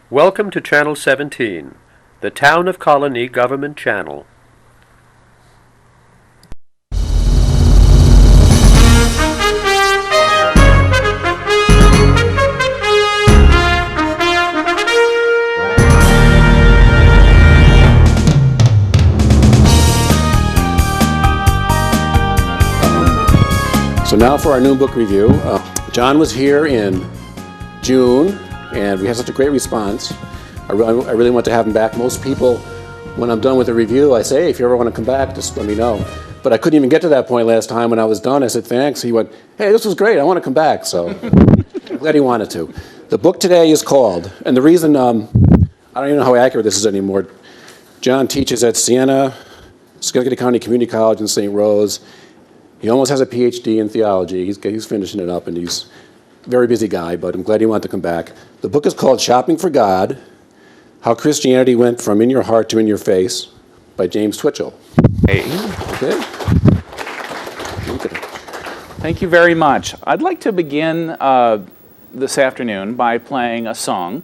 Welcome to Channel 17, the Town of Colony Government Channel. So now for our new book review. John was here in June, and we had such a great response. I really want to have him back. Most people, when I'm done with the review, I say, hey, if you ever want to come back, just let me know. But I couldn't even get to that point last time. When I was done, I said, thanks. He went, hey, this was great. I want to come back. So I'm glad he wanted to. The book today is called, and the reason, I don't even know how accurate this is anymore. John teaches at Siena, Schenectady County Community College in St. Rose. He almost has a PhD in theology. He's finishing it up, and he's a very busy guy, but I'm glad he wanted to come back. The book is called Shopping for God, How Christianity Went from In Your Heart to In Your Face by James Twitchell. Hey. Okay. Thank you very much. I'd like to begin this afternoon by playing a song.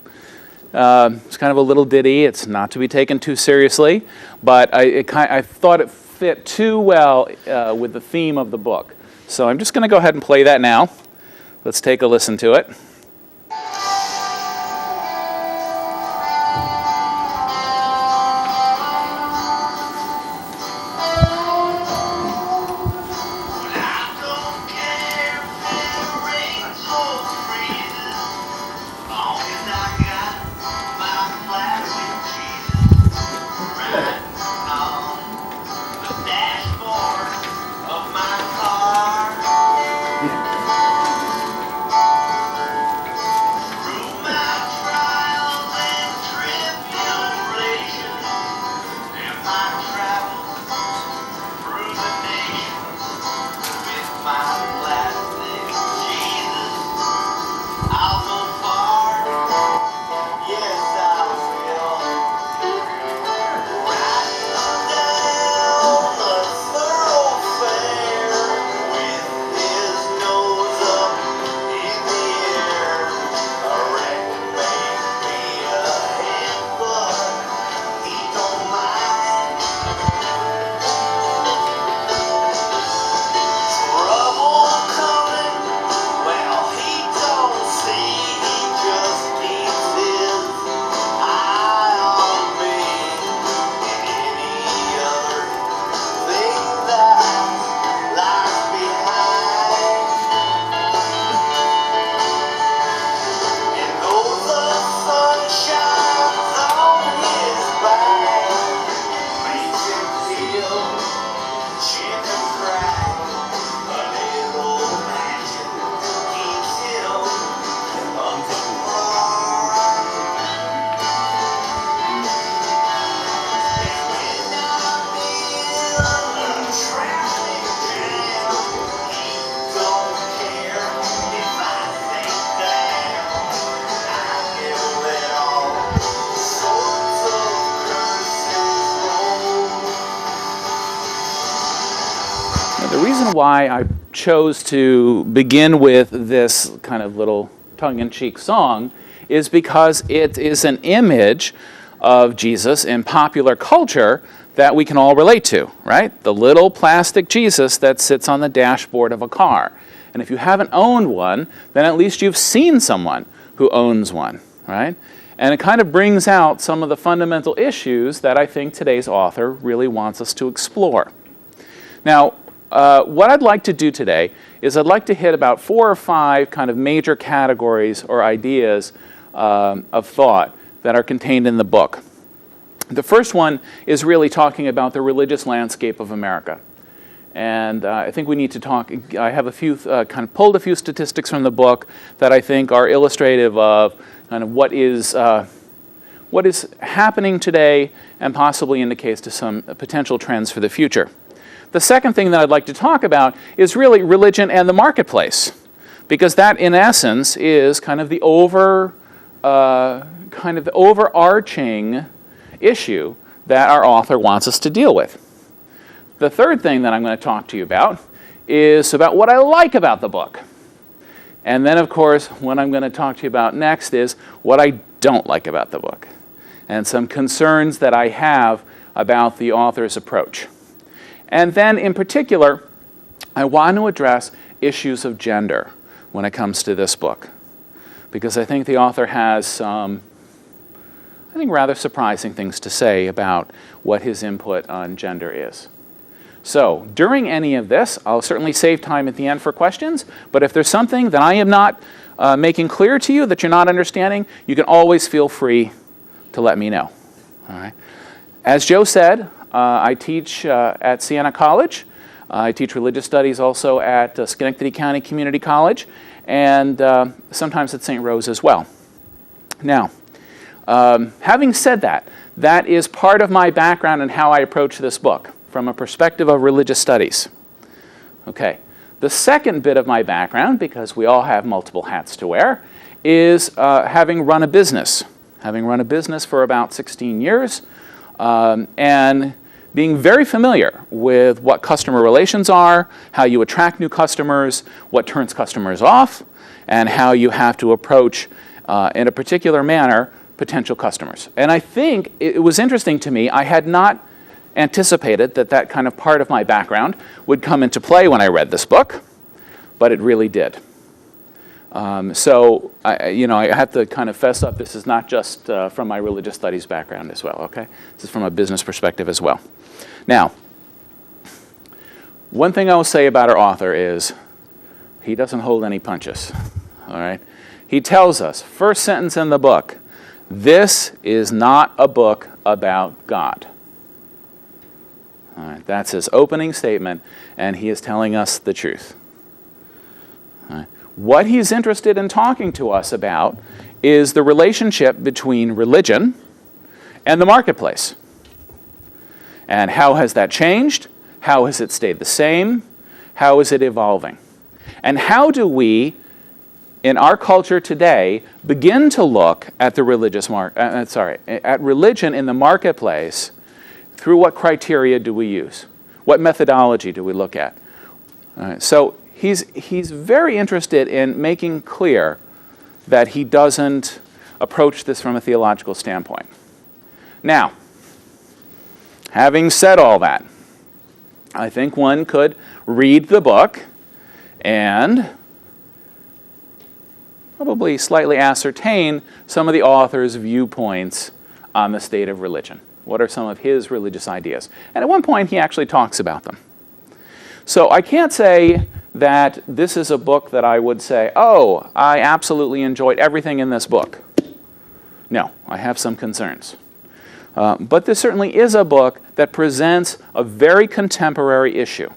It's kind of a little ditty. It's not to be taken too seriously, but I thought it fit too well with the theme of the book. So I'm just going to go ahead and play that now. Let's take a listen to it. The reason why I chose to begin with this kind of little tongue-in-cheek song is because it is an image of Jesus in popular culture that we can all relate to, right? The little plastic Jesus that sits on the dashboard of a car. And if you haven't owned one, then at least you've seen someone who owns one, right? And it kind of brings out some of the fundamental issues that I think today's author really wants us to explore. Now, what I'd like to do today is I'd like to hit about 4 or 5 kind of major categories or ideas of thought that are contained in the book. The first one is really talking about the religious landscape of America. And I think we need to talk, I have a few, kind of pulled a few statistics from the book that I think are illustrative of kind of what is happening today and possibly indicates to some potential trends for the future. The second thing that I'd like to talk about is really religion and the marketplace, because that, in essence, is kind of the overarching issue that our author wants us to deal with. The third thing that I'm going to talk to you about is about what I like about the book. And then, of course, what I'm going to talk to you about next is what I don't like about the book, and some concerns that I have about the author's approach. And then, in particular, I want to address issues of gender when it comes to this book, because I think the author has some, I think, rather surprising things to say about what his input on gender is. So, during any of this, I'll certainly save time at the end for questions, but if there's something that I am not making clear to you that you're not understanding, you can always feel free to let me know. All right. As Joe said, I teach at Siena College. I teach religious studies also at Schenectady County Community College, and sometimes at St. Rose as well. Now, having said that, that is part of my background and how I approach this book from a perspective of religious studies. Okay. The second bit of my background, because we all have multiple hats to wear, is having run a business. Having run a business for about 16 years, and being very familiar with what customer relations are, how you attract new customers, what turns customers off, and how you have to approach, in a particular manner, potential customers. And I think it was interesting to me. I had not anticipated that that kind of part of my background would come into play when I read this book, but it really did. So I have to kind of fess up, this is not just from my religious studies background as well, okay? This is from a business perspective as well. Now, one thing I will say about our author is he doesn't hold any punches, all right? He tells us, first sentence in the book, this is not a book about God. All right, that's his opening statement, and he is telling us the truth. All right. What he's interested in talking to us about is the relationship between religion and the marketplace. And how has that changed? How has it stayed the same? How is it evolving? And how do we, in our culture today, begin to look at the at religion in the marketplace? Through what criteria do we use? What methodology do we look at? All right, so he's very interested in making clear that he doesn't approach this from a theological standpoint. Now, having said all that, I think one could read the book and probably slightly ascertain some of the author's viewpoints on the state of religion. What are some of his religious ideas? And at one point, he actually talks about them. So I can't say that this is a book that I would say, oh, I absolutely enjoyed everything in this book. No, I have some concerns. But this certainly is a book that presents a very contemporary issue,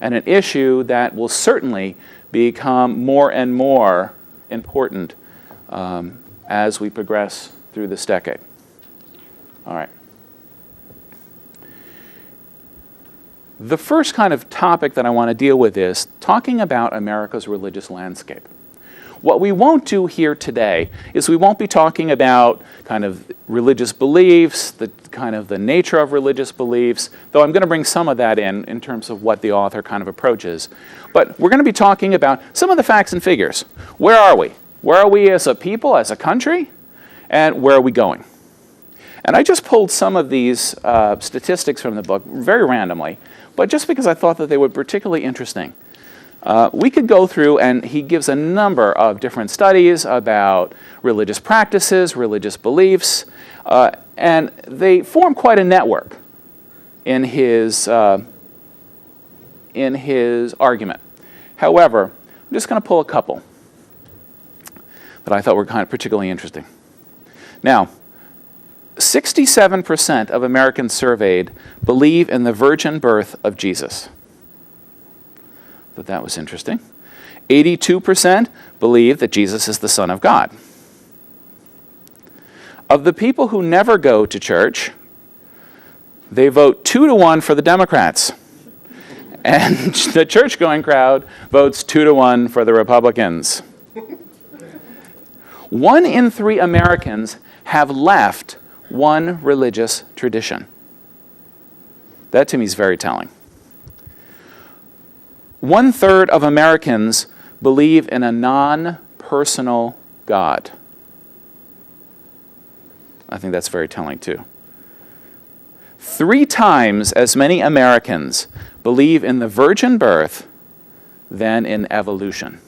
and an issue that will certainly become more and more important as we progress through this decade. All right. The first kind of topic that I want to deal with is talking about America's religious landscape. What we won't do here today is we won't be talking about kind of religious beliefs, the kind of the nature of religious beliefs, though I'm going to bring some of that in terms of what the author kind of approaches. But we're going to be talking about some of the facts and figures. Where are we? Where are we as a people, as a country? And where are we going? And I just pulled some of these statistics from the book very randomly, but just because I thought that they were particularly interesting. We could go through, and he gives a number of different studies about religious practices, religious beliefs, and they form quite a network in his argument. However, I'm just going to pull a couple that I thought were kind of particularly interesting. Now, 67% of Americans surveyed believe in the virgin birth of Jesus. That was interesting. 82% believe that Jesus is the Son of God. Of the people who never go to church, they vote 2-1 for the Democrats. And the church-going crowd votes 2-1 for the Republicans. 1 in 3 Americans have left one religious tradition. That to me is very telling. 1/3 of Americans believe in a non-personal God. I think that's very telling too. 3 times as many Americans believe in the virgin birth than in evolution.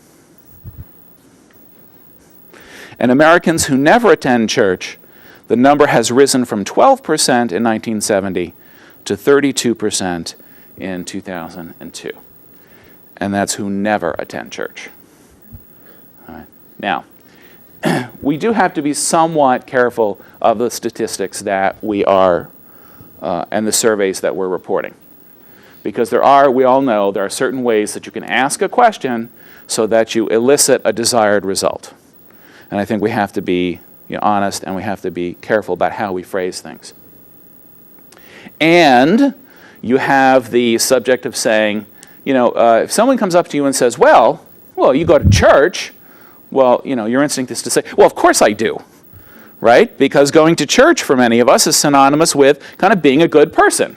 And Americans who never attend church, the number has risen from 12% in 1970 to 32% in 2002. And that's who never attend church. All right. Now, we do have to be somewhat careful of the statistics that we are, and the surveys that we're reporting. Because we all know, there are certain ways that you can ask a question so that you elicit a desired result. And I think we have to be honest, and we have to be careful about how we phrase things. And you have the subject of saying, if someone comes up to you and says, well, you go to church, well, your instinct is to say, well, of course I do, right? Because going to church for many of us is synonymous with kind of being a good person.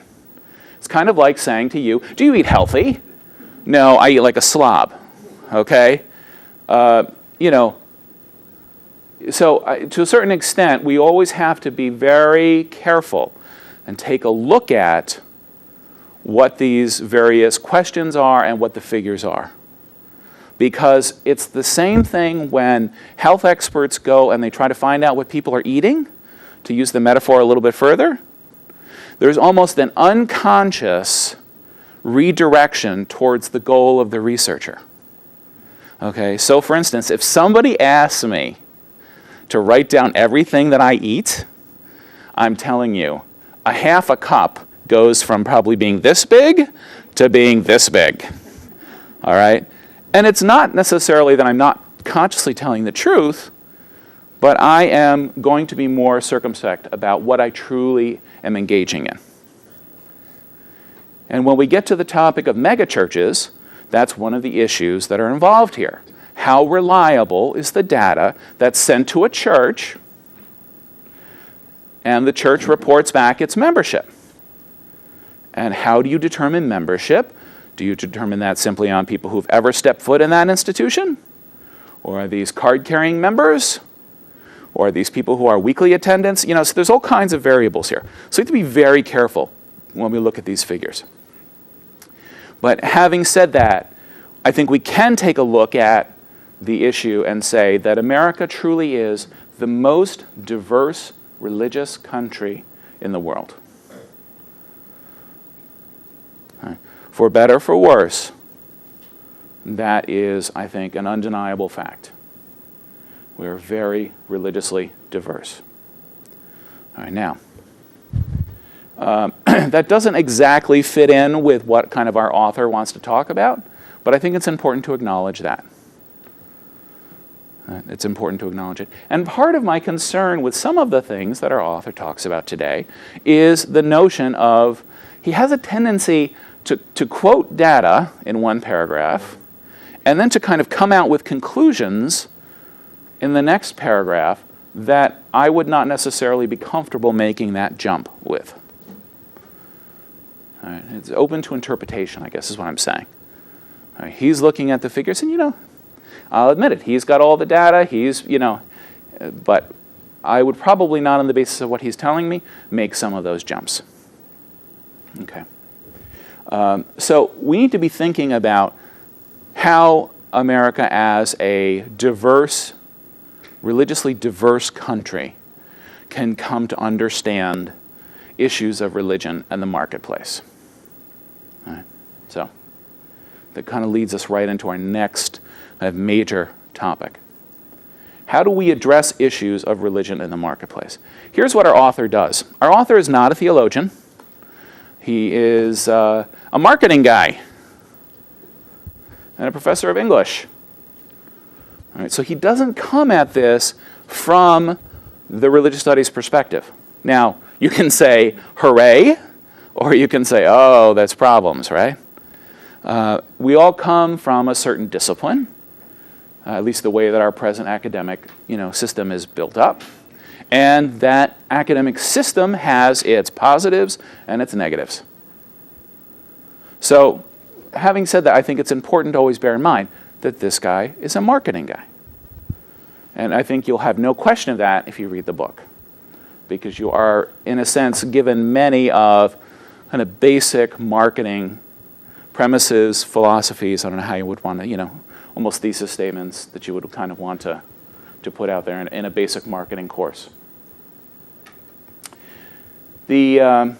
It's kind of like saying to you, do you eat healthy? No, I eat like a slob, okay? So to a certain extent, we always have to be very careful and take a look at what these various questions are and what the figures are. Because it's the same thing when health experts go and they try to find out what people are eating, to use the metaphor a little bit further. There's almost an unconscious redirection towards the goal of the researcher. Okay, so for instance, if somebody asks me to write down everything that I eat, I'm telling you, a half a cup goes from probably being this big to being this big. All right? And it's not necessarily that I'm not consciously telling the truth, but I am going to be more circumspect about what I truly am engaging in. And when we get to the topic of megachurches, that's one of the issues that are involved here. How reliable is the data that's sent to a church, and the church reports back its membership? And how do you determine membership? Do you determine that simply on people who've ever stepped foot in that institution? Or are these card-carrying members? Or are these people who are weekly attendants? So there's all kinds of variables here. So we have to be very careful when we look at these figures. But having said that, I think we can take a look at the issue and say that America truly is the most diverse religious country in the world. For better or for worse, that is, I think, an undeniable fact. We are very religiously diverse. All right, now, that doesn't exactly fit in with what kind of our author wants to talk about, but I think it's important to acknowledge that. It's important to acknowledge it. And part of my concern with some of the things that our author talks about today is the notion of, he has a tendency to quote data in one paragraph, and then to kind of come out with conclusions in the next paragraph that I would not necessarily be comfortable making that jump with. All right, it's open to interpretation, I guess is what I'm saying. All right, he's looking at the figures, and I'll admit it, he's got all the data, but I would probably not, on the basis of what he's telling me, make some of those jumps. Okay. So we need to be thinking about how America as a diverse, religiously diverse country can come to understand issues of religion and the marketplace. All right. So that kind of leads us right into our next major topic. How do we address issues of religion in the marketplace? Here's what our author does. Our author is not a theologian. He is a marketing guy and a professor of English. All right, so he doesn't come at this from the religious studies perspective. Now, you can say, hooray, or you can say, oh, that's problems, right? We all come from a certain discipline, at least the way that our present academic system is built up. And that academic system has its positives and its negatives. So, having said that, I think it's important to always bear in mind that this guy is a marketing guy. And I think you'll have no question of that if you read the book. because you are, in a sense, given many of kind of basic marketing premises, philosophies. I don't know how you would want to, almost thesis statements that you would kind of want to put out there in a basic marketing course. The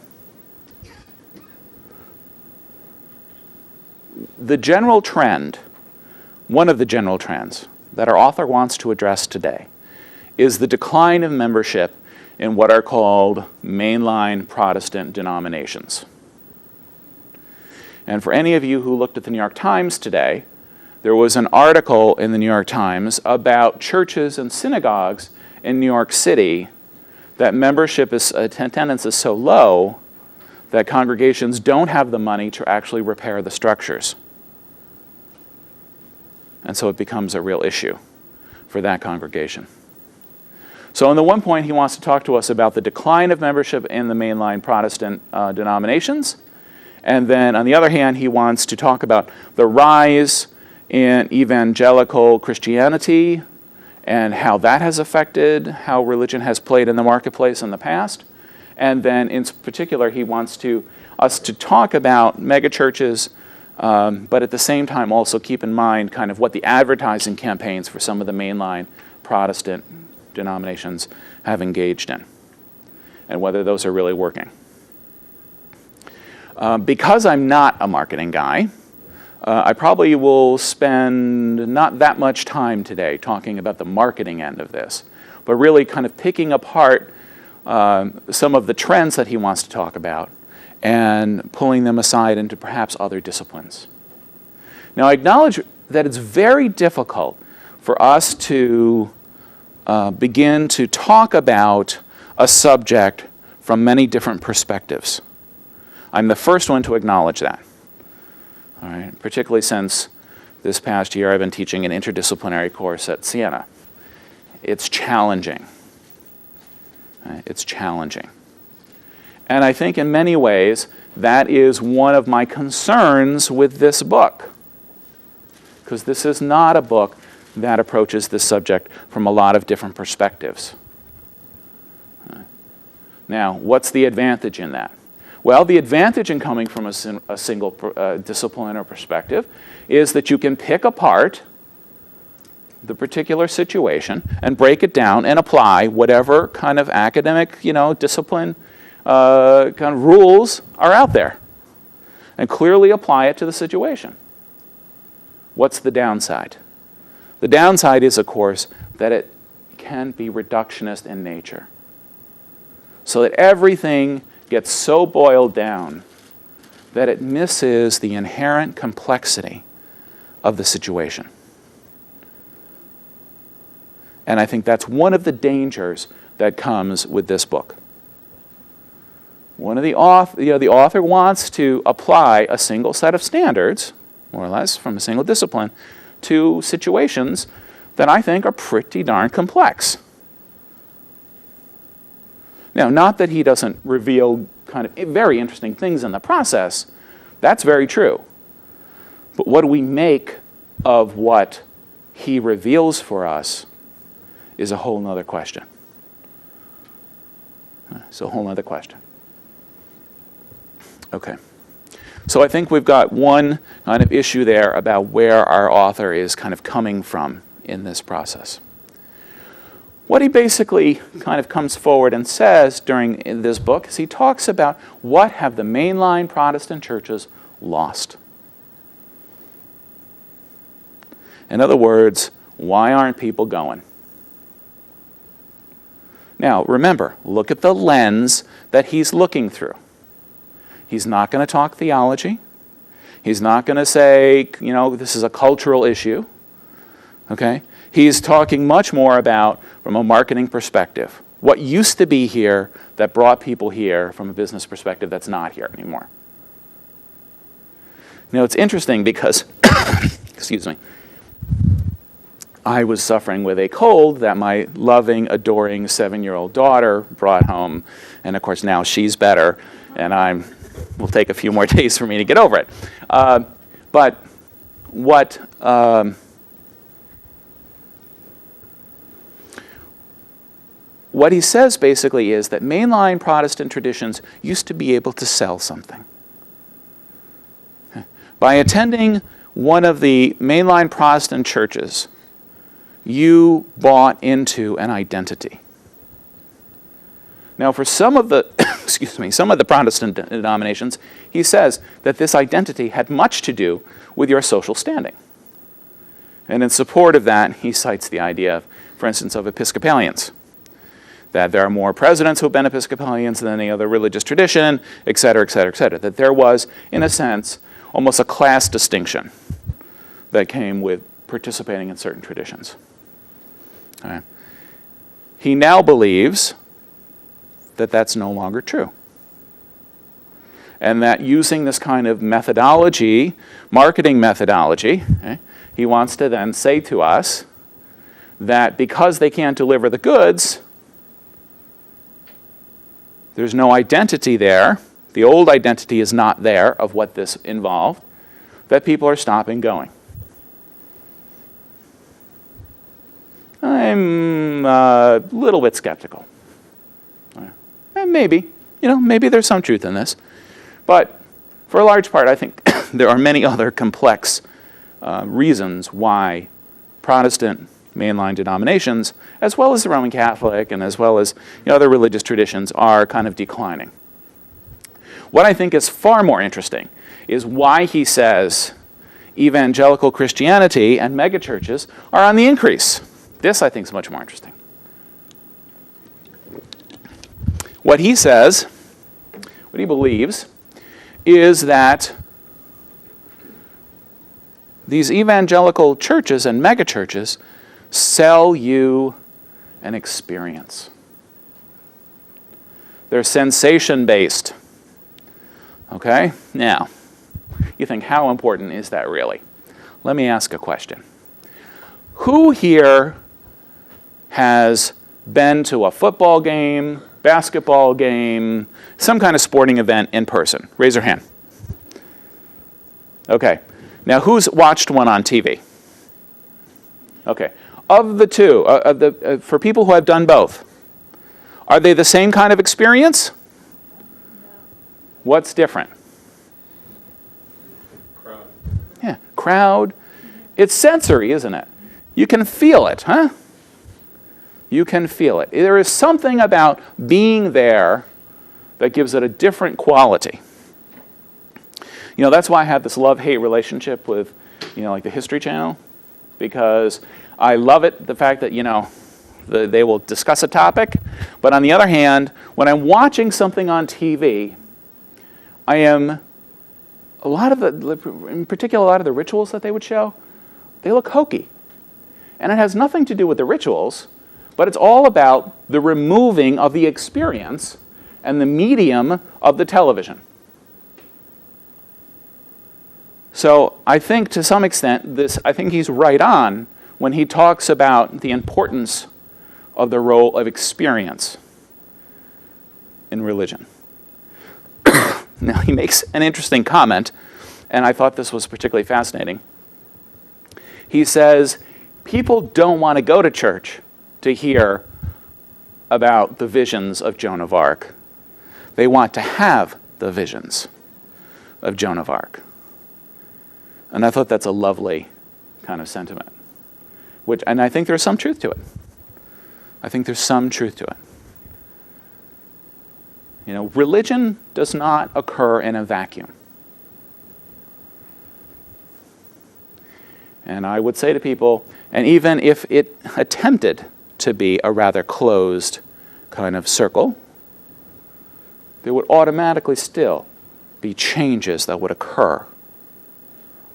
general trend, one of the general trends that our author wants to address today is the decline of membership in what are called mainline Protestant denominations. And for any of you who looked at the New York Times today, there was an article in the New York Times about churches and synagogues in New York City that membership attendance is so low that congregations don't have the money to actually repair the structures. And so it becomes a real issue for that congregation. So on the one point, he wants to talk to us about the decline of membership in the mainline Protestant denominations. And then on the other hand, he wants to talk about the rise in evangelical Christianity and how that has affected how religion has played in the marketplace in the past. And then in particular, he wants us to talk about megachurches, but at the same time also keep in mind kind of what the advertising campaigns for some of the mainline Protestant denominations have engaged in and whether those are really working. Because I'm not a marketing guy, I probably will spend not that much time today talking about the marketing end of this, but really kind of picking apart some of the trends that he wants to talk about and pulling them aside into perhaps other disciplines. Now, I acknowledge that it's very difficult for us to begin to talk about a subject from many different perspectives. I'm the first one to acknowledge that. All right, particularly since this past year I've been teaching an interdisciplinary course at Siena. It's challenging. It's challenging. And I think in many ways that is one of my concerns with this book, because this is not a book that approaches this subject from a lot of different perspectives. Now, what's the advantage in that? Well, the advantage in coming from a single discipline or perspective is that you can pick apart the particular situation and break it down and apply whatever kind of academic, discipline kind of rules are out there and clearly apply it to the situation. What's the downside? The downside is, of course, that it can be reductionist in nature, so that everything gets so boiled down that it misses the inherent complexity of the situation. And I think that's one of the dangers that comes with this book. The author wants to apply a single set of standards, more or less, from a single discipline, to situations that I think are pretty darn complex. Now, not that he doesn't reveal kind of very interesting things in the process. That's very true. But what do we make of what he reveals for us is a whole other question. It's a whole other question. Okay. So I think we've got one kind of issue there about where our author is kind of coming from in this process. What he basically kind of comes forward and says during this book is he talks about what have the mainline Protestant churches lost. In other words, why aren't people going? Now, remember, look at the lens that he's looking through. He's not going to talk theology. He's not going to say, this is a cultural issue. Okay? He's talking much more about, from a marketing perspective, what used to be here that brought people here from a business perspective that's not here anymore. Now, it's interesting because, excuse me, I was suffering with a cold that my loving, adoring 7-year-old daughter brought home, and of course now she's better, and will take a few more days for me to get over it. But what he says basically is that mainline Protestant traditions used to be able to sell something. By attending one of the mainline Protestant churches, you bought into an identity. Now, for some of the, some of the Protestant denominations, he says that this identity had much to do with your social standing. And in support of that, he cites the idea, for instance, of Episcopalians, that there are more presidents who have been Episcopalians than any other religious tradition, et cetera, et cetera, et cetera. That there was, in a sense, almost a class distinction that came with participating in certain traditions. All right. He now believes that that's no longer true. And that using this kind of methodology, marketing methodology, he wants to then say to us that because they can't deliver the goods, there's no identity there, the old identity is not there of what this involved, that people are stopping going. I'm a little bit skeptical. And maybe there's some truth in this. But for a large part, I think there are many other complex reasons why Protestant mainline denominations, as well as the Roman Catholic and as well as other religious traditions, are kind of declining. What I think is far more interesting is why he says evangelical Christianity and megachurches are on the increase. This, I think, is much more interesting. What he says, what he believes, is that these evangelical churches and megachurches sell you an experience. They're sensation-based. Okay? Now, you think, how important is that really? Let me ask a question. Who here has been to a football game, basketball game, some kind of sporting event in person? Raise your hand. Okay. Now, who's watched one on TV? Okay. Of the two, for people who have done both, are they the same kind of experience? What's different? Crowd. Yeah, crowd. It's sensory, isn't it? You can feel it, huh? You can feel it. There is something about being there that gives it a different quality. That's why I have this love-hate relationship with, like the History Channel, because I love it, the fact that, they will discuss a topic, but on the other hand, when I'm watching something on TV, in particular, a lot of the rituals that they would show, they look hokey. And it has nothing to do with the rituals, but it's all about the removing of the experience and the medium of the television. So I think to some extent, I think he's right on when he talks about the importance of the role of experience in religion. Now, he makes an interesting comment, and I thought this was particularly fascinating. He says, people don't want to go to church to hear about the visions of Joan of Arc. They want to have the visions of Joan of Arc. And I thought that's a lovely kind of sentiment. And I think there's some truth to it. I think there's some truth to it. Religion does not occur in a vacuum. And I would say to people, and even if it attempted to be a rather closed kind of circle, there would automatically still be changes that would occur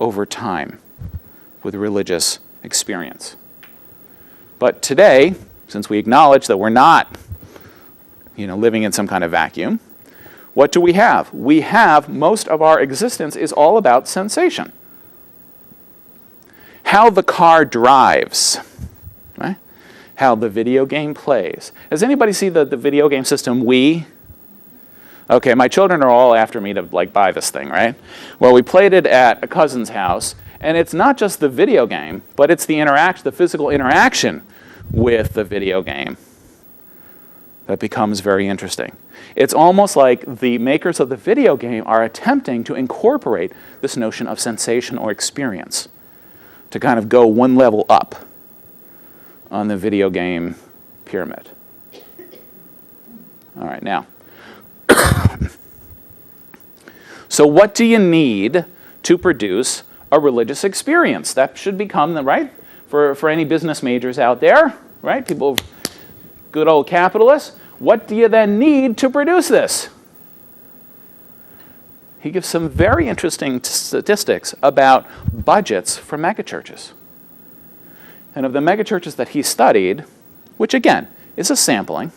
over time with religious experience. But today, since we acknowledge that we're not living in some kind of vacuum, what do we have? We have, most of our existence is all about sensation. How the car drives, right? How the video game plays. Does anybody see the video game system Wii? Okay, my children are all after me to buy this thing, right? Well, we played it at a cousin's house, and it's not just the video game, but it's the physical interaction with the video game. that becomes very interesting. It's almost like the makers of the video game are attempting to incorporate this notion of sensation or experience to kind of go one level up on the video game pyramid. All right, now, so what do you need to produce a religious experience? That should become the, right, for any business majors out there, right, people, good old capitalists, what do you then need to produce this? He gives some very interesting statistics about budgets for megachurches. And of the megachurches that he studied, which again is a sampling,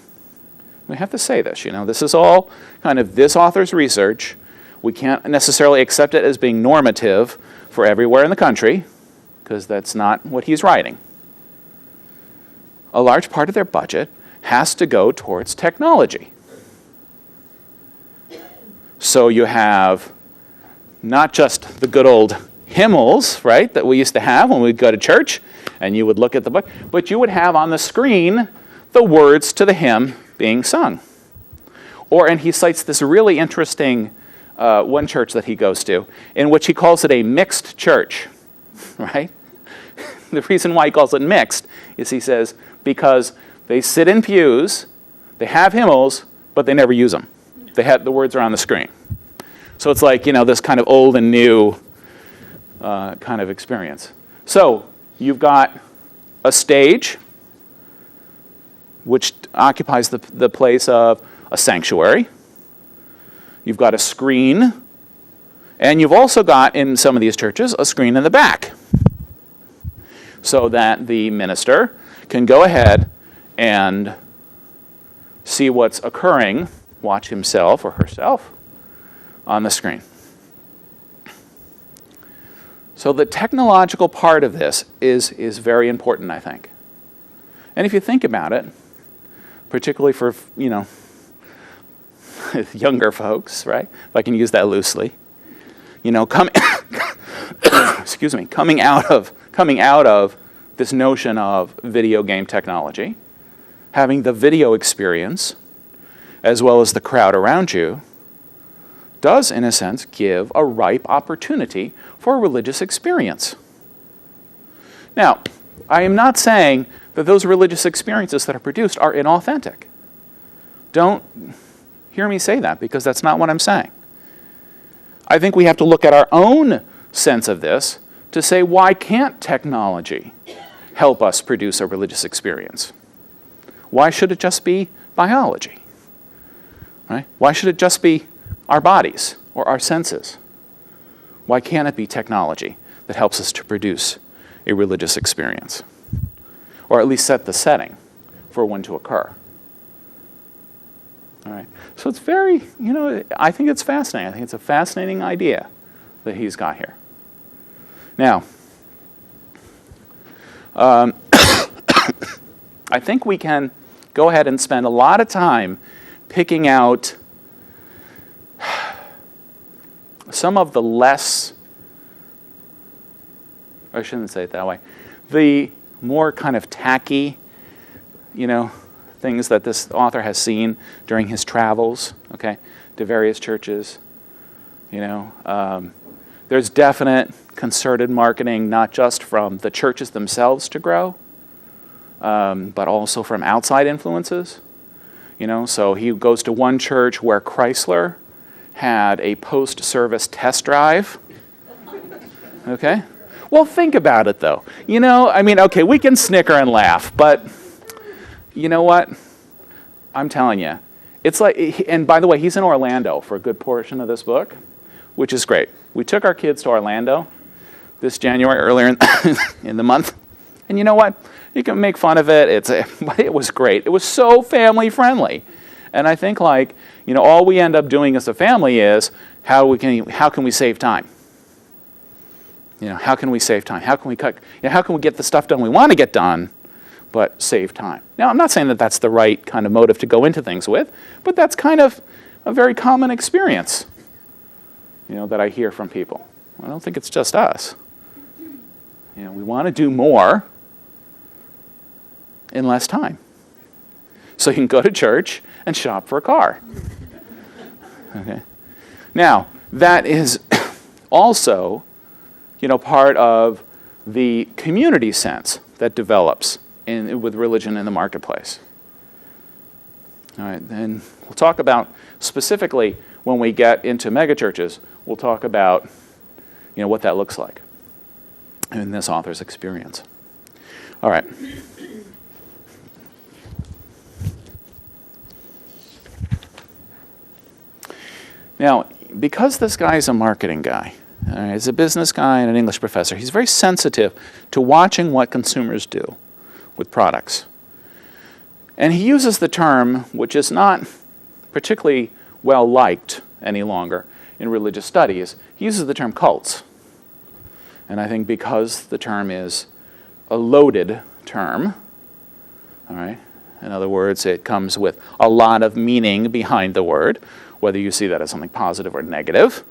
we have to say this, this is all kind of this author's research. We can't necessarily accept it as being normative for everywhere in the country, because that's not what he's writing. A large part of their budget has to go towards technology. So you have not just the good old hymnals, right, that we used to have when we'd go to church, and you would look at the book, but you would have on the screen the words to the hymn being sung. And he cites this really interesting one church that he goes to, in which he calls it a mixed church, right? The reason why he calls it mixed is, he says, because they sit in pews, they have hymnals, but they never use them. The words are on the screen. So it's like, this kind of old and new kind of experience. So you've got a stage, which occupies the place of a sanctuary. You've got a screen, and you've also got, in some of these churches, a screen in the back, so that the minister can go ahead and see what's occurring, watch himself or herself on the screen. So the technological part of this is very important, I think. And if you think about it, particularly for, younger folks, right? If I can use that loosely, coming out of this notion of video game technology, having the video experience, as well as the crowd around you, does, in a sense, give a ripe opportunity for a religious experience. Now, I am not saying that those religious experiences that are produced are inauthentic. Don't hear me say that, because that's not what I'm saying. I think we have to look at our own sense of this to say, why can't technology help us produce a religious experience? Why should it just be biology? Right? Why should it just be our bodies or our senses? Why can't it be technology that helps us to produce a religious experience? Or at least set the setting for one to occur. All right. So it's very, I think it's fascinating. I think it's a fascinating idea that he's got here. Now, I think we can go ahead and spend a lot of time picking out some of the less, I shouldn't say it that way, the more kind of tacky, things that this author has seen during his travels, okay, to various churches. There's definite concerted marketing, not just from the churches themselves to grow, but also from outside influences. So he goes to one church where Chrysler had a post-service test drive. Okay? Well, think about it, though. Okay, we can snicker and laugh, but you know what? I'm telling you. It's like, and by the way, he's in Orlando for a good portion of this book, which is great. We took our kids to Orlando this January, earlier in the month, and you know what? You can make fun of it. It was great. It was so family friendly. And I think, all we end up doing as a family is how can we save time? How can we save time? How can we how can we get the stuff done we want to get done, but save time? Now, I'm not saying that that's the right kind of motive to go into things with, but that's kind of a very common experience, that I hear from people. I don't think it's just us. We want to do more in less time. so you can go to church and shop for a car. Okay. Now, that is also, part of the community sense that develops with religion in the marketplace. All right, then we'll talk about specifically when we get into megachurches, we'll talk about what that looks like in this author's experience. All right. Now, because this guy is a marketing guy, he's a business guy and an English professor, he's very sensitive to watching what consumers do with products. And he uses the term, which is not particularly well liked any longer in religious studies, he uses the term cults. And I think because the term is a loaded term, all right, in other words, it comes with a lot of meaning behind the word, whether you see that as something positive or negative.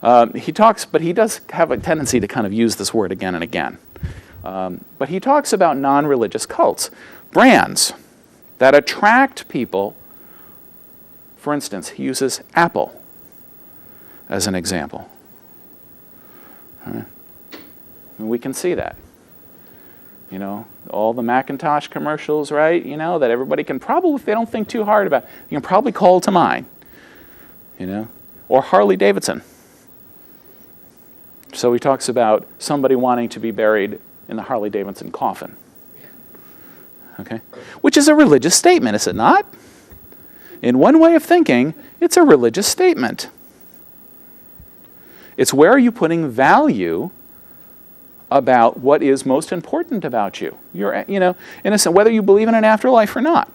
But he does have a tendency to kind of use this word again and again. But he talks about non-religious cults, brands that attract people. For instance, he uses Apple as an example. Right. And we can see that. All the Macintosh commercials, right? That everybody can probably, if they don't think too hard about, you can probably call to mind. Or Harley Davidson. So he talks about somebody wanting to be buried in the Harley Davidson coffin. Okay? Which is a religious statement, is it not? In one way of thinking, it's a religious statement. It's where are you putting value about what is most important about you. In a sense, whether you believe in an afterlife or not.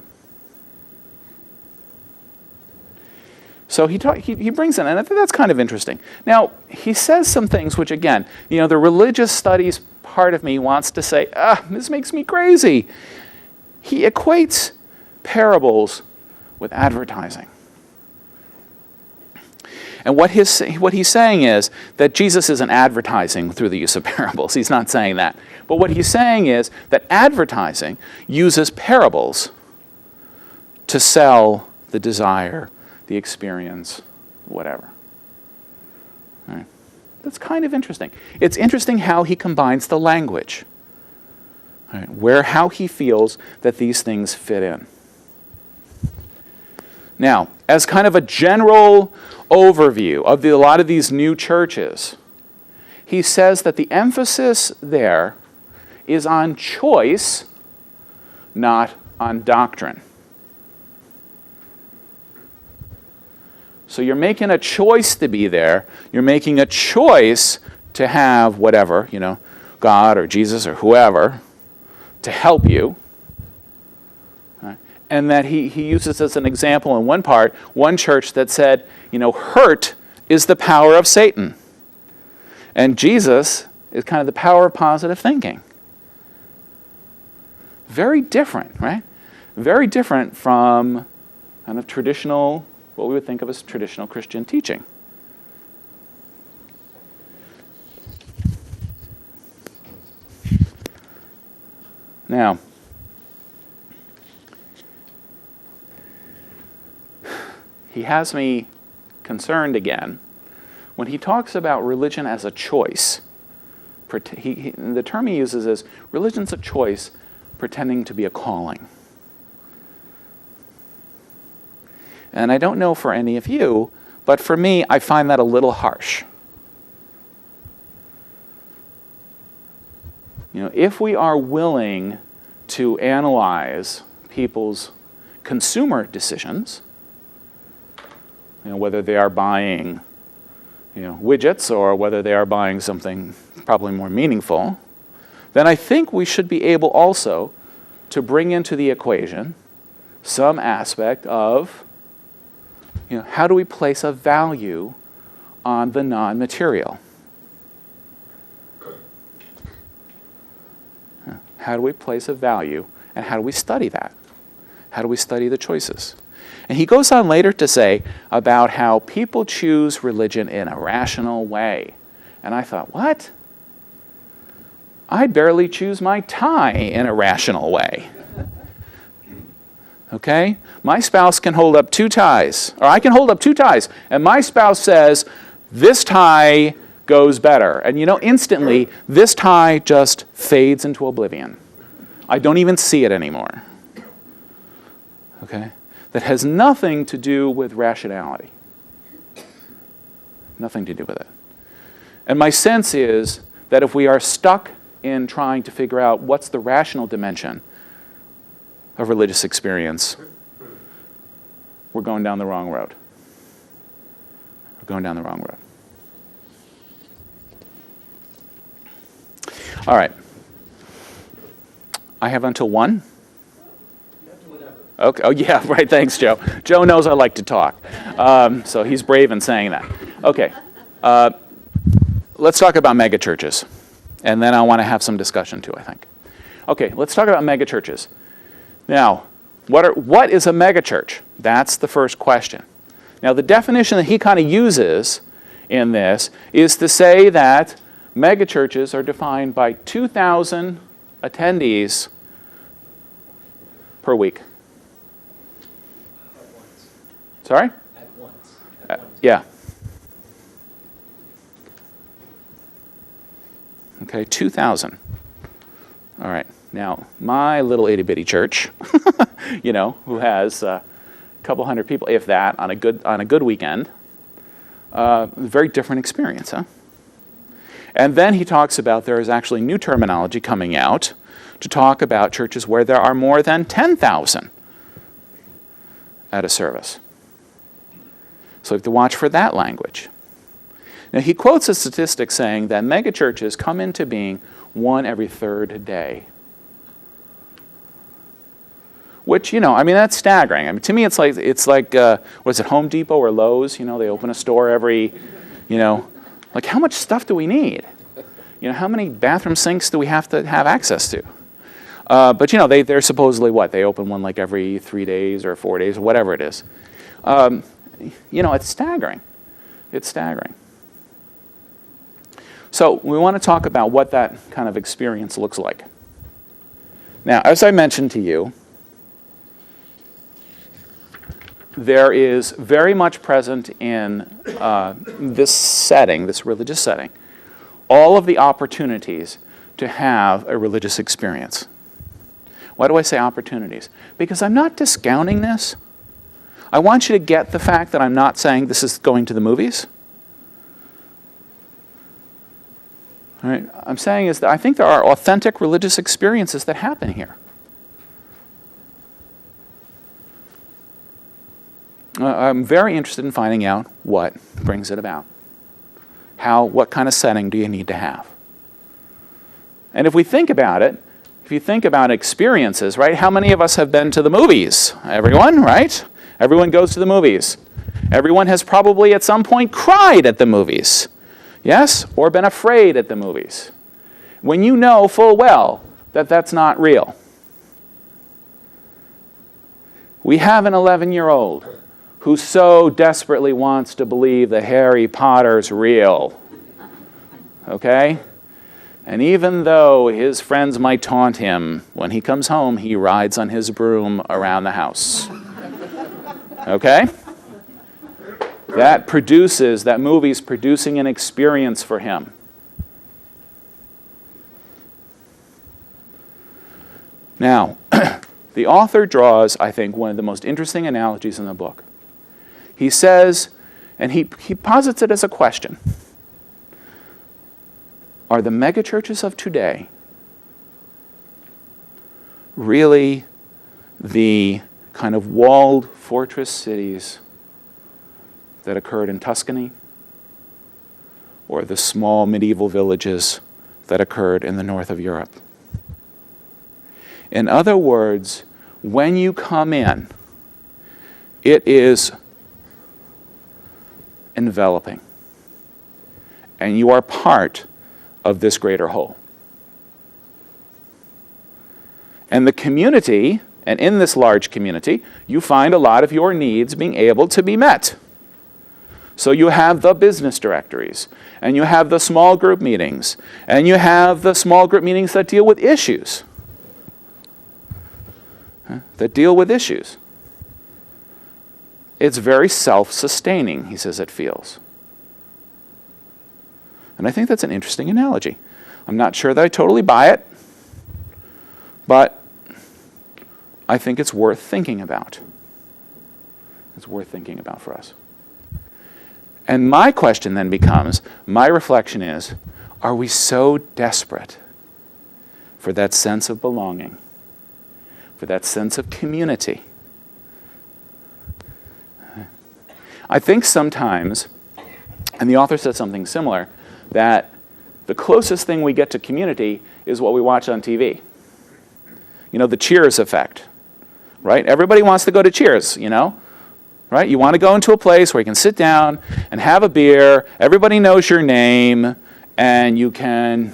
So he brings in, and I think that's kind of interesting. Now, he says some things which, again, the religious studies part of me wants to say, this makes me crazy. He equates parables with advertising. And what he's saying is that Jesus isn't advertising through the use of parables. He's not saying that. But what he's saying is that advertising uses parables to sell the desire, the experience, whatever. All right. That's kind of interesting. It's interesting how he combines the language, all right, how he feels that these things fit in. Now, as kind of a general overview of a lot of these new churches, he says that the emphasis there is on choice, not on doctrine. So you're making a choice to be there. You're making a choice to have whatever, God or Jesus or whoever, to help you. Right? And that he uses as an example in one church that said, hurt is the power of Satan. And Jesus is kind of the power of positive thinking. Very different, right? Very different from kind of traditional, what we would think of as traditional Christian teaching. Now, he has me concerned again when he talks about religion as a choice. The term he uses is religion's a choice pretending to be a calling. And I don't know for any of you, but for me, I find that a little harsh. If we are willing to analyze people's consumer decisions, whether they are buying, widgets or whether they are buying something probably more meaningful, then I think we should be able also to bring into the equation some aspect of, how do we place a value on the non-material? How do we place a value, and how do we study that? How do we study the choices? And he goes on later to say about how people choose religion in a rational way. And I thought, what? I barely choose my tie in a rational way. Okay? My spouse can hold up 2 ties, or I can hold up 2 ties, and my spouse says, this tie goes better. And instantly, this tie just fades into oblivion. I don't even see it anymore. Okay? That has nothing to do with rationality. Nothing to do with it. And my sense is that if we are stuck in trying to figure out what's the rational dimension of religious experience, we're going down the wrong road. We're going down the wrong road. All right. I have until 1. Okay. Oh, yeah, right. Thanks, Joe. Joe knows I like to talk. So he's brave in saying that. Okay. Let's talk about megachurches. And then I want to have some discussion, too, I think. Okay, let's talk about megachurches. Now, what is a megachurch? That's the first question. Now, the definition that he kind of uses in this is to say that megachurches are defined by 2,000 attendees per week. At once. Sorry? At once. Yeah. Okay, 2,000. All right. Now, my little itty-bitty church, who has a couple hundred people, if that, on a good weekend, very different experience, huh? And then he talks about there is actually new terminology coming out to talk about churches where there are more than 10,000 at a service. So you have to watch for that language. Now, he quotes a statistic saying that megachurches come into being 1 every 3rd day. Which, that's staggering. To me, it's like what is it, Home Depot or Lowe's? They open a store every, like how much stuff do we need? How many bathroom sinks do we have to have access to? But, they're supposedly what? They open one like every 3 days or 4 days or whatever it is. It's staggering. It's staggering. So we want to talk about what that kind of experience looks like. Now, as I mentioned to you, there is very much present in this setting, this religious setting, all of the opportunities to have a religious experience. Why do I say opportunities? Because I'm not discounting this. I want you to get the fact that I'm not saying this is going to the movies. All right. I'm saying is that I think there are authentic religious experiences that happen here. I'm very interested in finding out what brings it about. What kind of setting do you need to have? And if we think about it, if you think about experiences, right? How many of us have been to the movies? Everyone, right? Everyone goes to the movies. Everyone has probably at some point cried at the movies. Yes? Or been afraid at the movies. When you know full well that that's not real. We have an 11-year-old who so desperately wants to believe that Harry Potter's real. Okay? And even though his friends might taunt him, when he comes home, he rides on his broom around the house. Okay? That movie's producing an experience for him. Now, the author draws, I think, one of the most interesting analogies in the book. He says, and he posits it as a question, are the megachurches of today really the kind of walled fortress cities that occurred in Tuscany, or the small medieval villages that occurred in the north of Europe? In other words, when you come in, it is enveloping, and you are part of this greater whole. And the community, and in this large community, you find a lot of your needs being able to be met. So you have the business directories, and you have the small group meetings, and you have the small group meetings that deal with issues. it's very self-sustaining, he says it feels. And I think that's an interesting analogy. I'm not sure that I totally buy it, but I think it's worth thinking about. It's worth thinking about for us. And my question then becomes, my reflection is, are we so desperate for that sense of belonging, for that sense of community? I think sometimes, and the author said something similar, that the closest thing we get to community is what we watch on TV. You know, the Cheers effect, right? Everybody wants to go to Cheers, you know? Right? You want to go into a place where you can sit down and have a beer, everybody knows your name, and you can,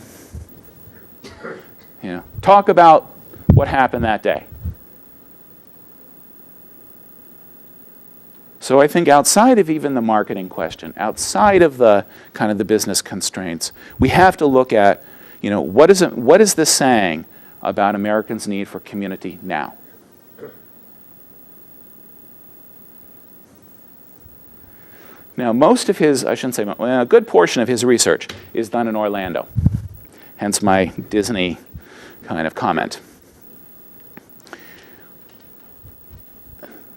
you know, talk about what happened that day. So I think outside of even the marketing question, outside of the kind of the business constraints, we have to look at, you know, what is this saying about Americans' need for community now? Now, most of his, I shouldn't say, a good portion of his research is done in Orlando, hence my Disney kind of comment.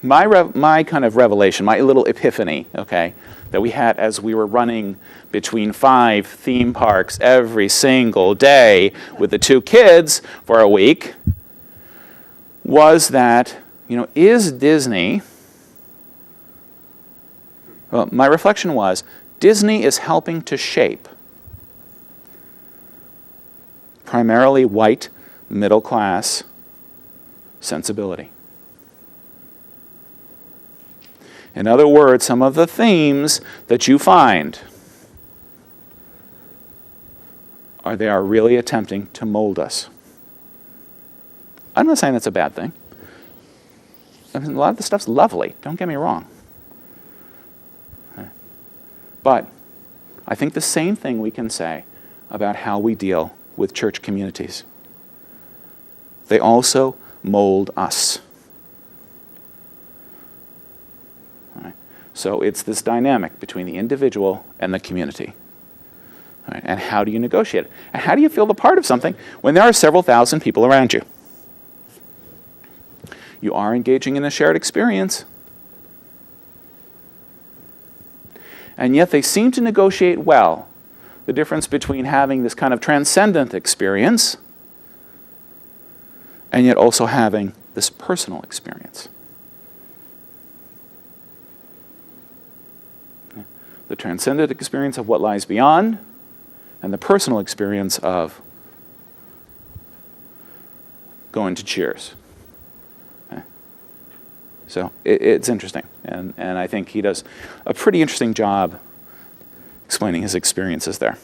My kind of revelation, my little epiphany, okay, that we had as we were running between 5 theme parks every single day with the 2 kids for a week, was that, you know, is Disney... Well, my reflection was, Disney is helping to shape primarily white, middle-class sensibility. In other words, some of the themes that you find they are really attempting to mold us. I'm not saying that's a bad thing. I mean, a lot of the stuff's lovely, don't get me wrong. But I think the same thing we can say about how we deal with church communities. They also mold us. All right. So it's this dynamic between the individual and the community. All right. And how do you negotiate it? And how do you feel the part of something when there are several thousand people around you? You are engaging in a shared experience. And yet they seem to negotiate well the difference between having this kind of transcendent experience and yet also having this personal experience. The transcendent experience of what lies beyond and the personal experience of going to Cheers. So it's interesting, and I think he does a pretty interesting job explaining his experiences there.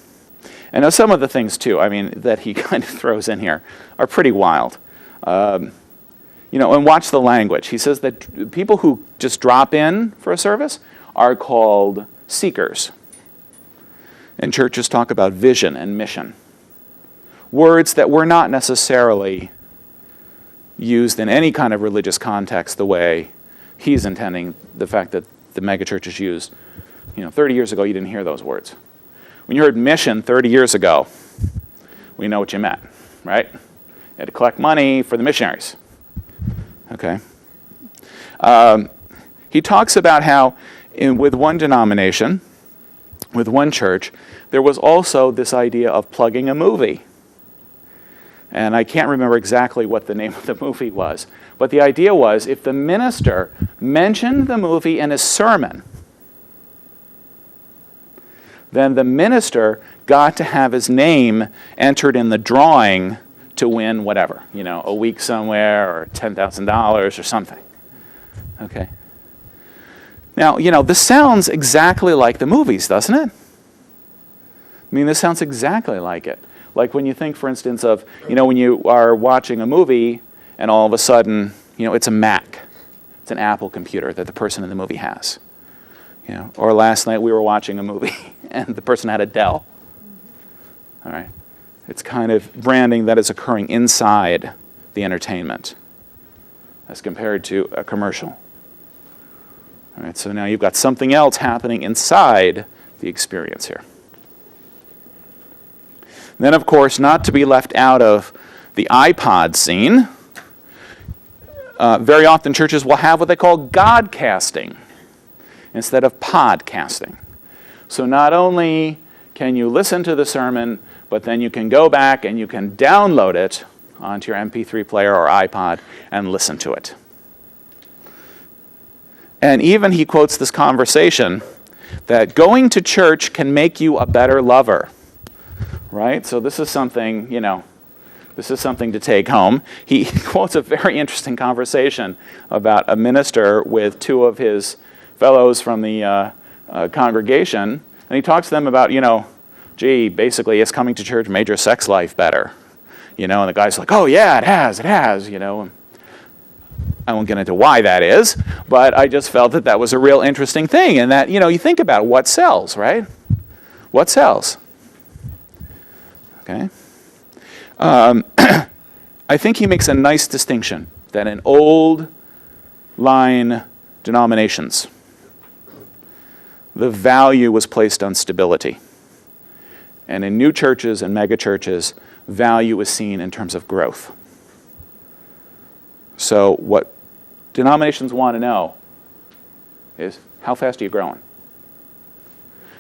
And now some of the things, too, I mean, that he kind of throws in here are pretty wild. You know, and watch the language. He says that people who just drop in for a service are called seekers. And churches talk about vision and mission. Words that were not necessarily used in any kind of religious context the way he's intending the fact that the megachurch is used. You know, 30 years ago, you didn't hear those words. When you heard mission 30 years ago, we know what you meant, right? You had to collect money for the missionaries. Okay. He talks about how with one denomination, with one church, there was also this idea of plugging a movie. And I can't remember exactly what the name of the movie was. But the idea was if the minister mentioned the movie in his sermon, then the minister got to have his name entered in the drawing to win whatever, you know, a week somewhere or $10,000 or something. Okay. Now, you know, this sounds exactly like the movies, doesn't it? I mean, this sounds exactly like it. Like when you think, for instance, of, you know, when you are watching a movie and all of a sudden, you know, it's a Mac. It's an Apple computer that the person in the movie has. You know, or last night we were watching a movie and the person had a Dell. All right. It's kind of branding that is occurring inside the entertainment as compared to a commercial. All right, so now you've got something else happening inside the experience here. Then, of course, not to be left out of the iPod scene, very often churches will have what they call Godcasting instead of podcasting. So not only can you listen to the sermon, but then you can go back and you can download it onto your MP3 player or iPod and listen to it. And even he quotes this conversation that going to church can make you a better lover. Right? So this is something, this is something to take home. He quotes a very interesting conversation about a minister with two of his fellows from the congregation. And he talks to them about, basically, is coming to church made your sex life better? And the guy's like, oh, yeah, it has. I won't get into why that is, but I just felt that was a real interesting thing. And that, you think about what sells, right? What sells? Okay. I think he makes a nice distinction that in old line denominations, the value was placed on stability. And in new churches and mega churches, value is seen in terms of growth. So what denominations want to know is, how fast are you growing?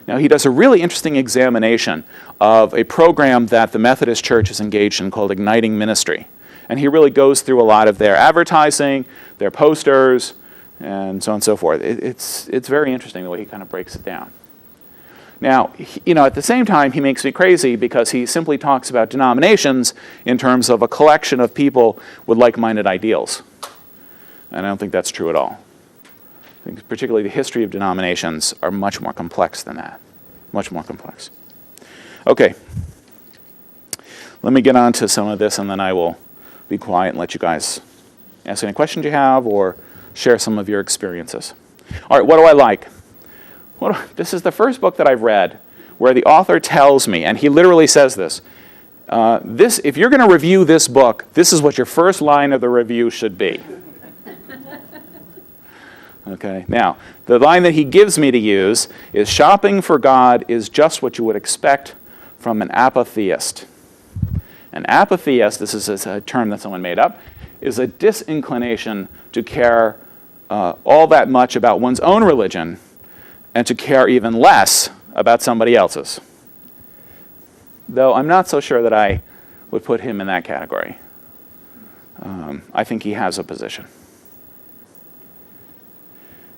Now, he does a really interesting examination of a program that the Methodist Church is engaged in called Igniting Ministry. And he really goes through a lot of their advertising, their posters, and so on and so forth. It's very interesting the way he kind of breaks it down. Now, at the same time, he makes me crazy because he simply talks about denominations in terms of a collection of people with like-minded ideals. And I don't think that's true at all. I think particularly the history of denominations are much more complex than that. Much more complex. Okay. Let me get on to some of this, and then I will be quiet and let you guys ask any questions you have or share some of your experiences. All right, what do I like? This is the first book that I've read where the author tells me, and he literally says this, if you're going to review this book, this is what your first line of the review should be. Okay, now, the line that he gives me to use is, shopping for God is just what you would expect from an apatheist. An apatheist, this is a term that someone made up, is a disinclination to care all that much about one's own religion and to care even less about somebody else's. Though I'm not so sure that I would put him in that category. I think he has a position.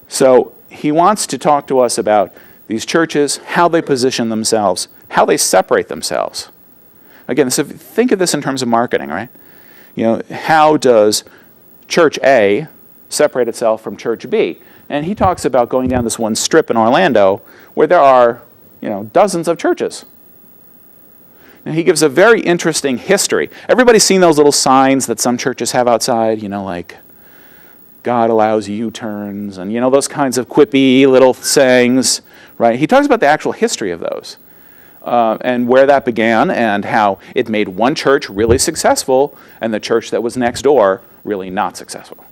So he wants to talk to us about these churches, how they position themselves, how they separate themselves. Again, so think of this in terms of marketing, right? How does Church A separate itself from Church B? And he talks about going down this one strip in Orlando where there are, dozens of churches. And he gives a very interesting history. Everybody's seen those little signs that some churches have outside, like God allows U-turns and, those kinds of quippy little sayings, right? He talks about the actual history of those and where that began and how it made one church really successful and the church that was next door really not successful.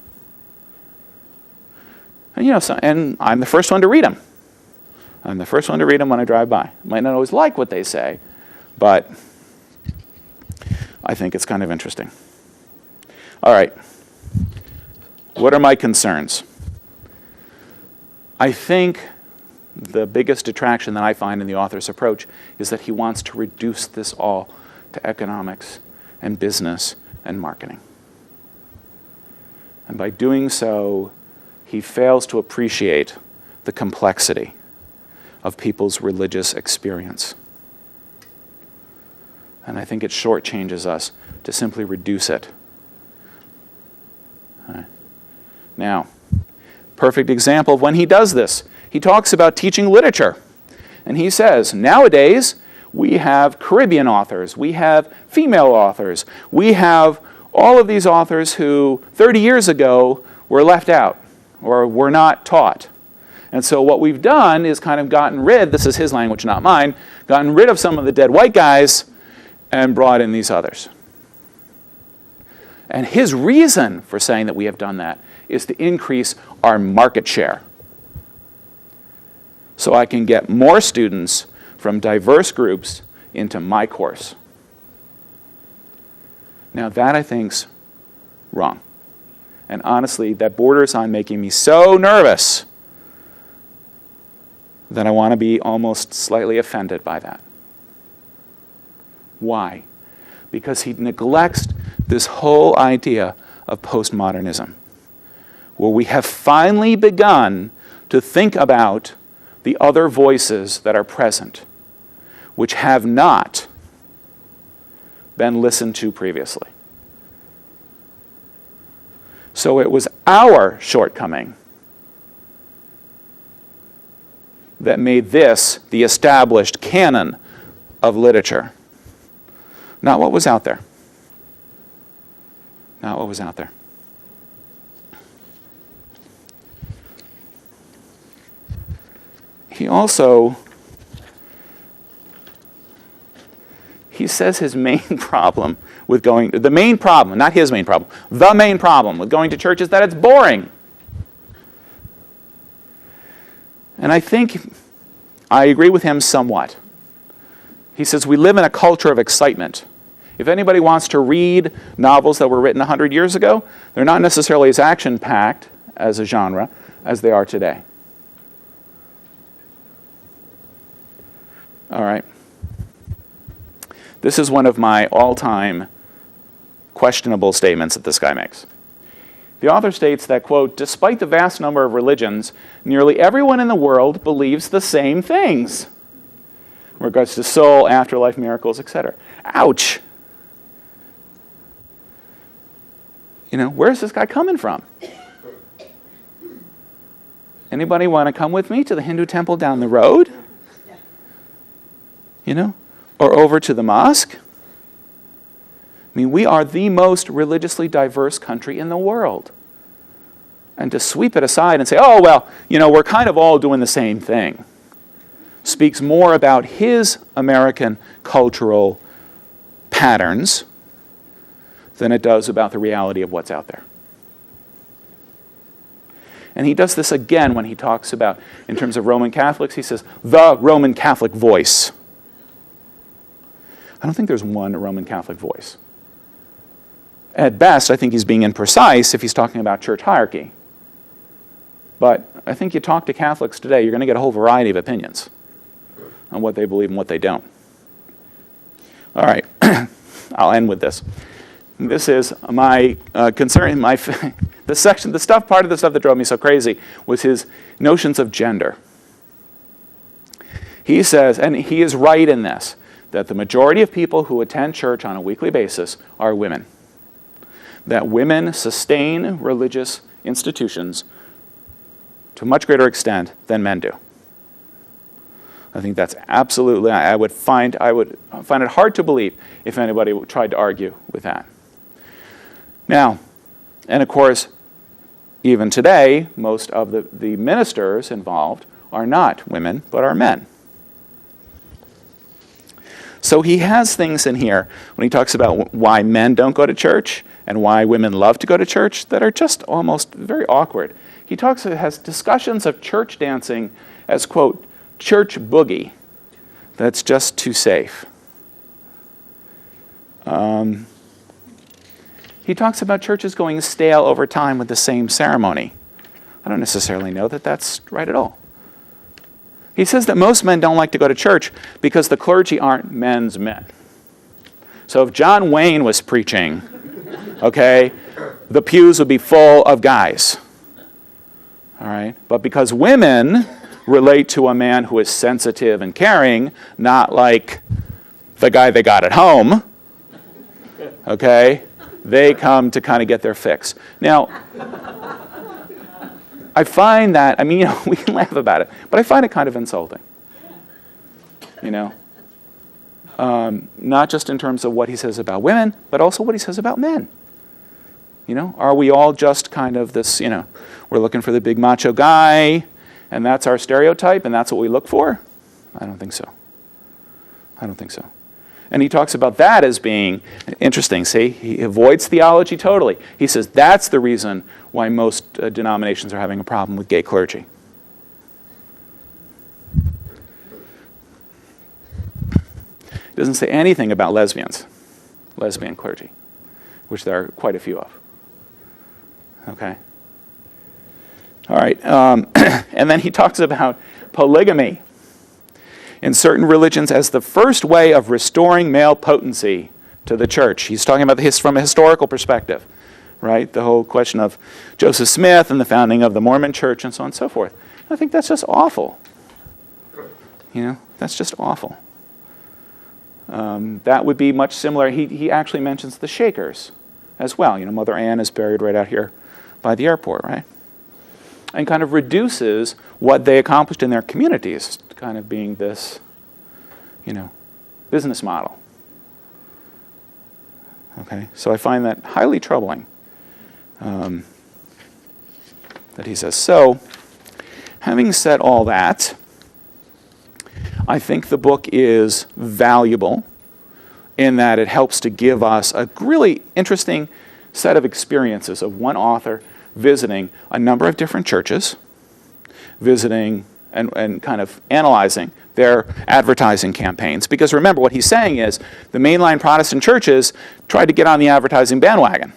And, and I'm the first one to read them. I'm the first one to read them when I drive by. Might not always like what they say, but I think it's kind of interesting. All right. What are my concerns? I think the biggest detraction that I find in the author's approach is that he wants to reduce this all to economics and business and marketing. And by doing so, he fails to appreciate the complexity of people's religious experience. And I think it shortchanges us to simply reduce it. All right. Now, perfect example of when he does this. He talks about teaching literature. And he says, nowadays, we have Caribbean authors. We have female authors. We have all of these authors who 30 years ago were left out or were not taught. And so what we've done is kind of gotten rid, this is his language, not mine, gotten rid of some of the dead white guys and brought in these others. And his reason for saying that we have done that is to increase our market share. so I can get more students from diverse groups into my course. Now that I think's wrong. And honestly, that borders on making me so nervous that I want to be almost slightly offended by that. Why? Because he neglects this whole idea of postmodernism, where we have finally begun to think about the other voices that are present, which have not been listened to previously. So it was our shortcoming that made this the established canon of literature, not what was out there. Not what was out there. He says his main problem with going, the main problem, not his main problem, the main problem with going to church is that it's boring. And I think I agree with him somewhat. He says we live in a culture of excitement. If anybody wants to read novels that were written 100 years ago, they're not necessarily as action-packed as a genre as they are today. All right. This is one of my all-time questionable statements that this guy makes. The author states that, quote, despite the vast number of religions, nearly everyone in the world believes the same things in regards to soul, afterlife, miracles, etc. Ouch! You know, where's this guy coming from? Anybody want to come with me to the Hindu temple down the road? You know? Or over to the mosque? I mean, we are the most religiously diverse country in the world. And to sweep it aside and say, oh, well, you know, we're kind of all doing the same thing, speaks more about his American cultural patterns than it does about the reality of what's out there. And he does this again when he talks about, in terms of Roman Catholics, he says, the Roman Catholic voice. I don't think there's one Roman Catholic voice. At best, I think he's being imprecise if he's talking about church hierarchy. But I think you talk to Catholics today, you're going to get a whole variety of opinions on what they believe and what they don't. All right, I'll end with this. This is my concern, the stuff, part of the stuff that drove me so crazy was his notions of gender. He says, and he is right in this, that the majority of people who attend church on a weekly basis are women. That women sustain religious institutions to a much greater extent than men do. I think that's absolutely, I would find it hard to believe if anybody tried to argue with that. Now, and of course, even today, most of the ministers involved are not women, but are men. So he has things in here when he talks about why men don't go to church and why women love to go to church that are just almost very awkward. He has discussions of church dancing as, quote, church boogie. That's just too safe. He talks about churches going stale over time with the same ceremony. I don't necessarily know that that's right at all. He says that most men don't like to go to church because the clergy aren't men's men. So if John Wayne was preaching, okay, the pews would be full of guys. All right? But because women relate to a man who is sensitive and caring, not like the guy they got at home, okay, they come to kind of get their fix. Now, I find that, I mean, you know, we can laugh about it, but I find it kind of insulting. You know? Not just in terms of what he says about women, but also what he says about men. You know, are we all just kind of this, you know, we're looking for the big macho guy, and that's our stereotype, and that's what we look for? I don't think so. I don't think so. And he talks about that as being interesting. See, he avoids theology totally. He says that's the reason why most denominations are having a problem with gay clergy. Doesn't say anything about lesbian clergy, which there are quite a few of. Okay? All right. And then he talks about polygamy in certain religions as the first way of restoring male potency to the church. He's talking about this from a historical perspective, right? The whole question of Joseph Smith and the founding of the Mormon Church and so on and so forth. I think that's just awful. That's just awful. That would be much similar. He actually mentions the Shakers as well. Mother Ann is buried right out here by the airport, right? And kind of reduces what they accomplished in their communities, kind of being this, business model. Okay, so I find that highly troubling. That he says. So, having said all that, I think the book is valuable in that it helps to give us a really interesting set of experiences of one author visiting a number of different churches, visiting and kind of analyzing their advertising campaigns. Because remember, what he's saying is the mainline Protestant churches tried to get on the advertising bandwagon.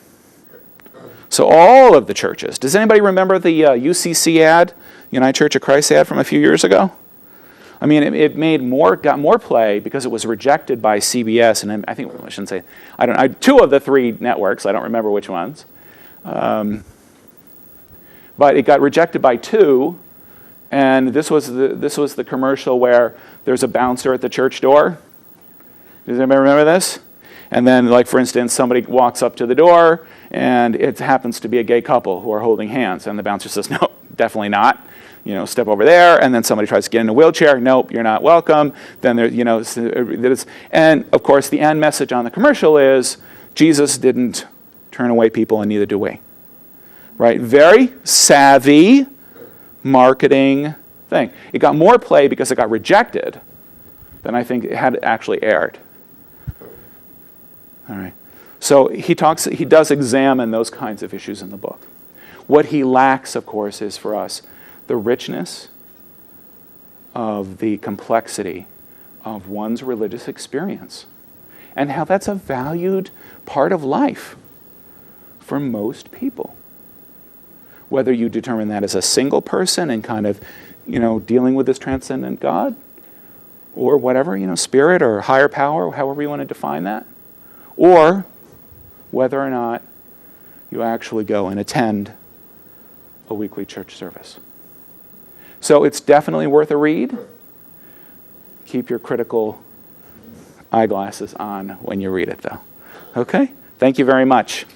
So all of the churches. Does anybody remember the UCC ad, United Church of Christ ad from a few years ago? I mean, it got more play because it was rejected by CBS, and I think I shouldn't say. Two of the three networks. I don't remember which ones. But it got rejected by two, and this was the commercial where there's a bouncer at the church door. Does anybody remember this? And then, like for instance, somebody walks up to the door, and it happens to be a gay couple who are holding hands, and the bouncer says, "No, definitely not. Step over there." And then somebody tries to get in a wheelchair. "Nope, you're not welcome." Then and of course, the end message on the commercial is Jesus didn't turn away people, and neither do we. Right? Very savvy marketing thing. It got more play because it got rejected than I think it had actually aired. All right. So he does examine those kinds of issues in the book. What he lacks, of course, is for us the richness of the complexity of one's religious experience and how that's a valued part of life for most people. Whether you determine that as a single person and kind of, dealing with this transcendent God, or whatever, spirit or higher power, however you want to define that, or whether or not you actually go and attend a weekly church service. So it's definitely worth a read. Keep your critical eyeglasses on when you read it, though. Okay? Thank you very much.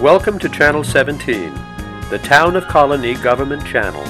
Welcome to Channel 17, the Town of Colony Government Channel.